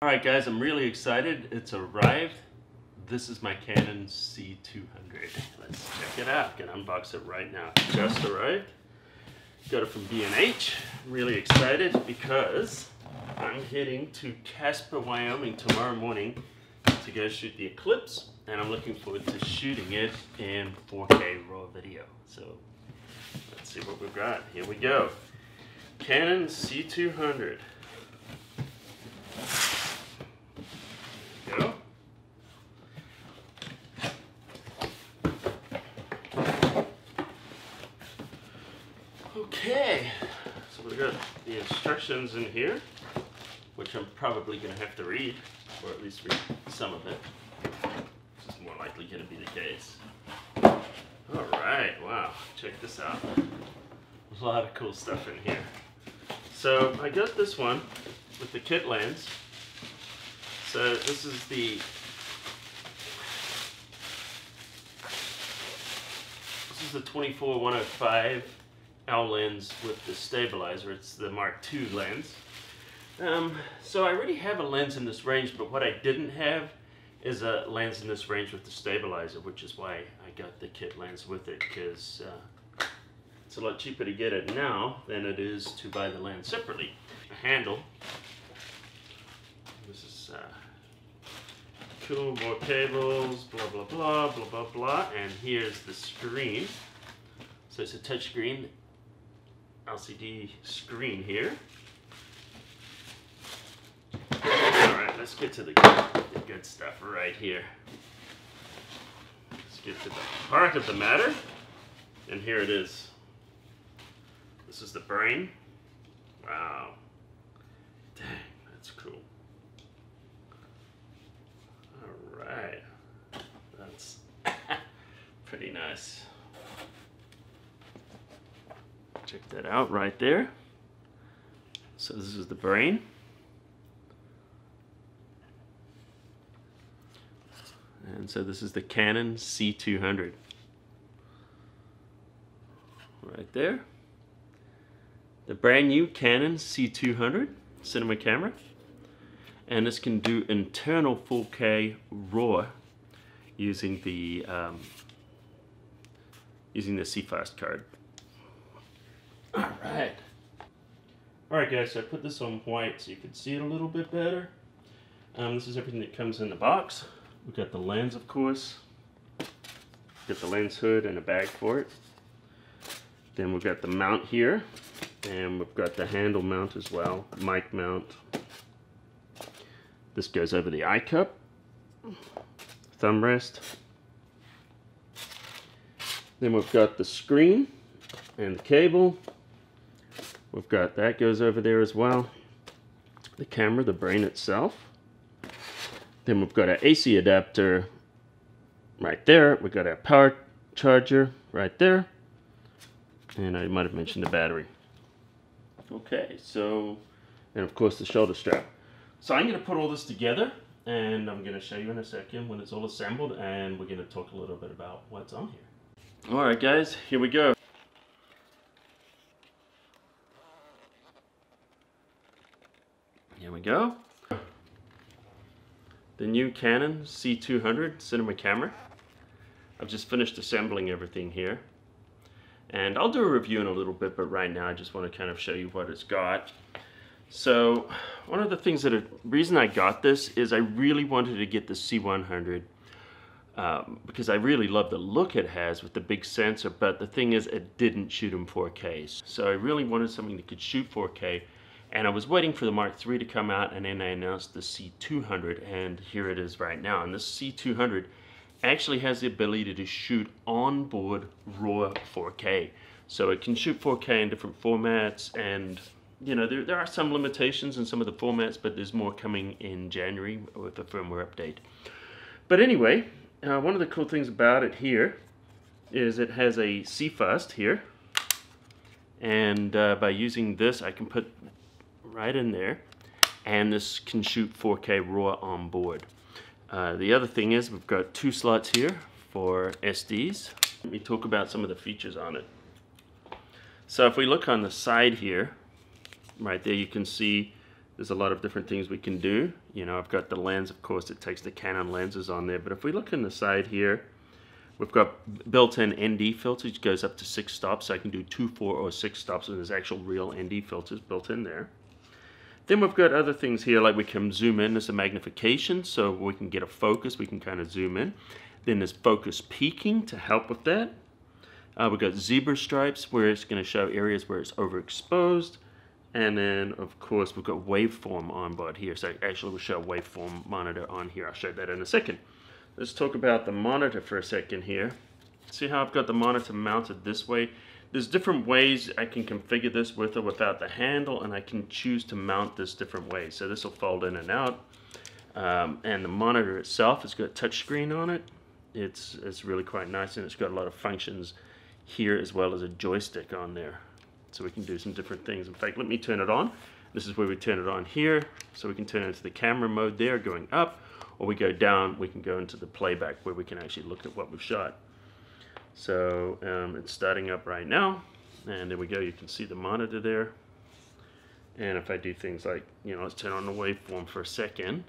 Alright guys, I'm really excited. It's arrived. This is my Canon C200. Let's check it out. Gonna unbox it right now. Just arrived. Got it from B&H. I'm really excited because I'm heading to Casper, Wyoming tomorrow morning to go shoot the eclipse, and I'm looking forward to shooting it in 4K raw video. So let's see what we've got. Here we go. Canon C200. Go. Okay, so we've got the instructions in here, which I'm probably going to have to read, or at least read some of it. This is more likely going to be the case. Alright, wow, check this out. A lot of cool stuff in here. So I got this one with the kit lens. So this is the This is the 24-105 L lens with the stabilizer. It's the Mark II lens. So I already have a lens in this range, but what I didn't have is a lens in this range with the stabilizer, which is why I got the kit lens with it, because it's a lot cheaper to get it now than it is to buy the lens separately. A handle. This is cool, more cables, blah blah blah blah blah blah, and here's the screen. So it's a touch screen LCD screen here. Alright, let's get to the good stuff right here. Let's get to the heart of the matter, and here it is. This is the brain. Wow. Dang, that's cool. Alright. That's pretty nice. Check that out right there. So this is the brain. And so this is the Canon C200. Right there. The brand new Canon C200 cinema camera. And this can do internal 4K RAW using the CFast card. Alright guys, so I put this on white so you can see it a little bit better. This is everything that comes in the box. We've got the lens, of course. Got the lens hood and a bag for it. Then we've got the mount here. And we've got the handle mount as well, mic mount. This goes over the eye cup, thumb rest. Then we've got the screen and the cable. We've got that goes over there as well. The camera, the brain itself. Then we've got our AC adapter right there. We've got our power charger right there. And I might have mentioned the battery. Okay, so, and of course the shoulder strap. So I'm going to put all this together, and I'm going to show you in a second when it's all assembled, and we're going to talk a little bit about what's on here. Alright guys, here we go. Here we go. The new Canon C200 cinema camera. I've just finished assembling everything here. And I'll do a review in a little bit, but right now I just want to kind of show you what it's got. So one of the things reason I got this is I really wanted to get the C100 because I really love the look it has with the big sensor, but the thing is it didn't shoot in 4K. So I really wanted something that could shoot 4K, and I was waiting for the Mark III to come out, and then I announced the C200, and here it is right now. And this C200 actually has the ability to shoot onboard RAW 4K. So it can shoot 4K in different formats, and you know, there are some limitations in some of the formats, but there's more coming in January with a firmware update. But anyway, one of the cool things about it here is it has a CFast here, and by using this I can put right in there, and this can shoot 4K RAW on board. The other thing is we've got 2 slots here for SDs. Let me talk about some of the features on it. So if we look on the side here, right there you can see There's a lot of different things we can do. You know, I've got the lens, of course, it takes the Canon lenses on there. But if we look on the side here, we've got built-in ND filters, which goes up to 6 stops. So I can do 2, 4, or 6 stops, and there's actual real ND filters built in there. Then we've got other things here, like we can zoom in as a magnification, so we can get a focus, we can kind of zoom in. Then there's focus peaking to help with that. We've got zebra stripes, where it's going to show areas where it's overexposed. And then, of course, we've got waveform on board here. So actually, we'll show a waveform monitor on here. I'll show that in a second. Let's talk about the monitor for a second here. See how I've got the monitor mounted this way? There's different ways I can configure this with or without the handle, and I can choose to mount this different ways. So this will fold in and out. And the monitor itself has got touchscreen on it. It's really quite nice, and it's got a lot of functions here as well as a joystick on there. So we can do some different things. In fact, let me turn it on. This is where we turn it on here. So we can turn it into the camera mode there, going up, or we go down, we can go into the playback where we can actually look at what we've shot. So it's starting up right now. And there we go, you can see the monitor there. And if I do things like, you know, let's turn on the waveform for a second,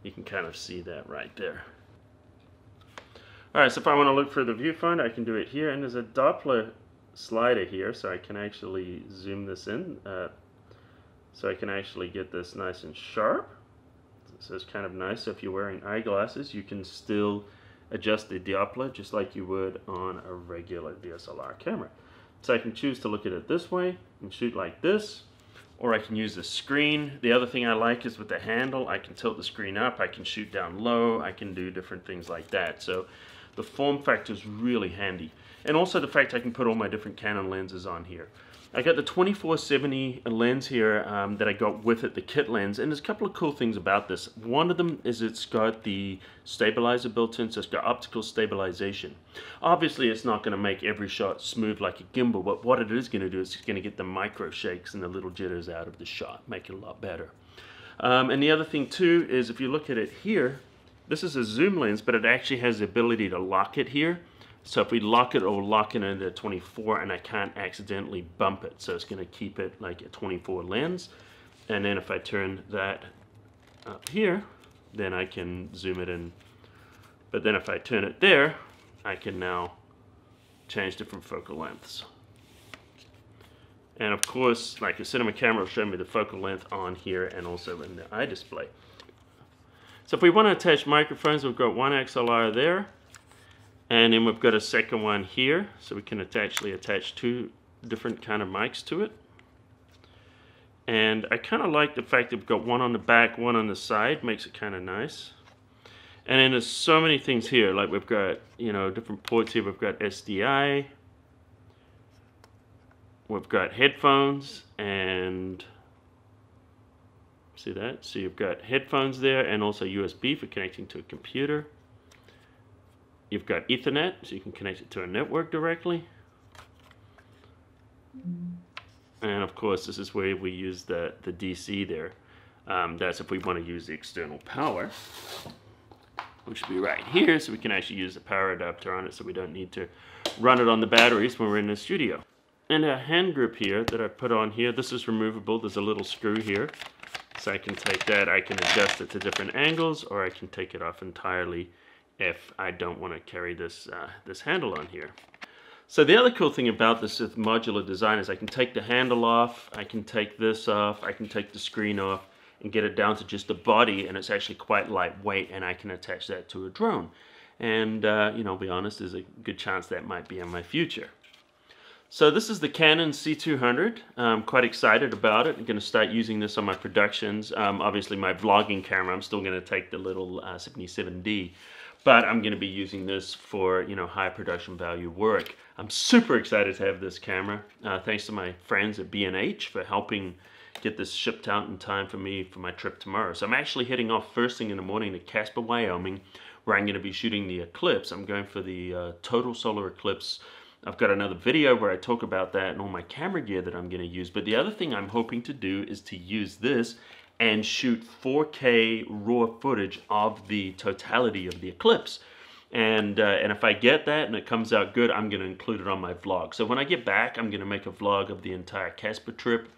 you can kind of see that right there. All right, so if I want to look for the viewfinder, I can do it here. And there's a Doppler slider here, so I can actually zoom this in. So I can actually get this nice and sharp. So it's kind of nice. So if you're wearing eyeglasses, you can still adjust the Doppler just like you would on a regular DSLR camera. So I can choose to look at it this way and shoot like this, or I can use the screen. The other thing I like is with the handle, I can tilt the screen up, I can shoot down low, I can do different things like that. So the form factor is really handy. And also the fact I can put all my different Canon lenses on here. I got the 24-70 lens here that I got with it, the kit lens, and there's a couple of cool things about this. One of them is it's got the stabilizer built in, so it's got optical stabilization. Obviously it's not going to make every shot smooth like a gimbal, but what it is going to do is it's going to get the micro shakes and the little jitters out of the shot, make it a lot better. And the other thing too is if you look at it here, this is a zoom lens, but it actually has the ability to lock it here. So if we lock it, it'll lock it into 24 and I can't accidentally bump it. So it's going to keep it like a 24 lens. And then if I turn that up here, then I can zoom it in. But then if I turn it there, I can now change different focal lengths. And of course, like a cinema camera will show me the focal length on here and also in the iDisplay. So if we want to attach microphones, we've got one XLR there. And then we've got a second one here, so we can actually attach 2 different kind of mics to it. And I kind of like the fact that we've got one on the back, one on the side, makes it kind of nice. And then there's so many things here, like we've got, you know, different ports here. We've got SDI, we've got headphones, and see that? So you've got headphones there, and also USB for connecting to a computer. You've got Ethernet, so you can connect it to a network directly. And of course, this is where we use the DC there. That's if we want to use the external power, which should be right here, so we can actually use the power adapter on it, so we don't need to run it on the batteries when we're in the studio. And a hand grip here that I put on here, this is removable. There's a little screw here, so I can take that, I can adjust it to different angles, or I can take it off entirely if I don't want to carry this this handle on here. So the other cool thing about this with modular design is I can take the handle off, I can take this off, I can take the screen off and get it down to just the body, and it's actually quite lightweight, and I can attach that to a drone. And you know, I'll be honest, there's a good chance that might be in my future. So this is the Canon C200. I'm quite excited about it. I'm going to start using this on my productions. Obviously my vlogging camera, I'm still going to take the little 77D. But I'm going to be using this for, you know, high production value work. I'm super excited to have this camera. Thanks to my friends at B&H for helping get this shipped out in time for me for my trip tomorrow. So I'm actually heading off first thing in the morning to Casper, Wyoming, where I'm going to be shooting the eclipse. I'm going for the total solar eclipse. I've got another video where I talk about that and all my camera gear that I'm going to use. But the other thing I'm hoping to do is to use this and shoot 4K raw footage of the totality of the eclipse. And if I get that and it comes out good, I'm going to include it on my vlog. So when I get back, I'm going to make a vlog of the entire Casper trip.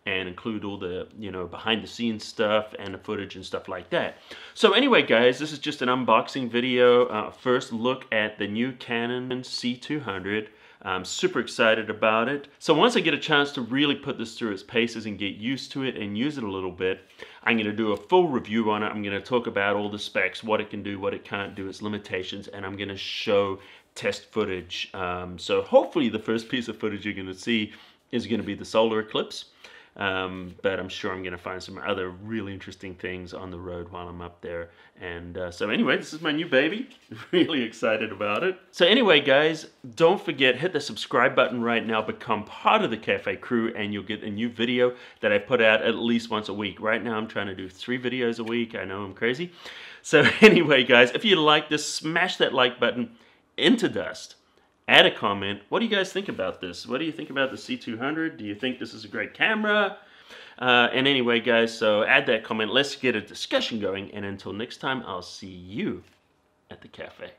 and include all the, you know, behind the scenes stuff and the footage and stuff like that. So anyway, guys, this is just an unboxing video. First look at the new Canon C200. I'm super excited about it. So once I get a chance to really put this through its paces and get used to it and use it a little bit, I'm going to do a full review on it. I'm going to talk about all the specs, what it can do, what it can't do, its limitations, and I'm going to show test footage. So hopefully the first piece of footage you're going to see is going to be the solar eclipse. But I'm sure I'm going to find some other really interesting things on the road while I'm up there. And so anyway, this is my new baby. Really excited about it. So anyway, guys, don't forget, hit the subscribe button right now. Become part of the Cafe crew, and you'll get a new video that I put out at least once a week. Right now, I'm trying to do 3 videos a week. I know I'm crazy. So anyway, guys, if you like this, smash that like button into dust. Add a comment. What do you guys think about this? What do you think about the C200? Do you think this is a great camera? And anyway, guys, so add that comment. Let's get a discussion going. And until next time, I'll see you at the cafe.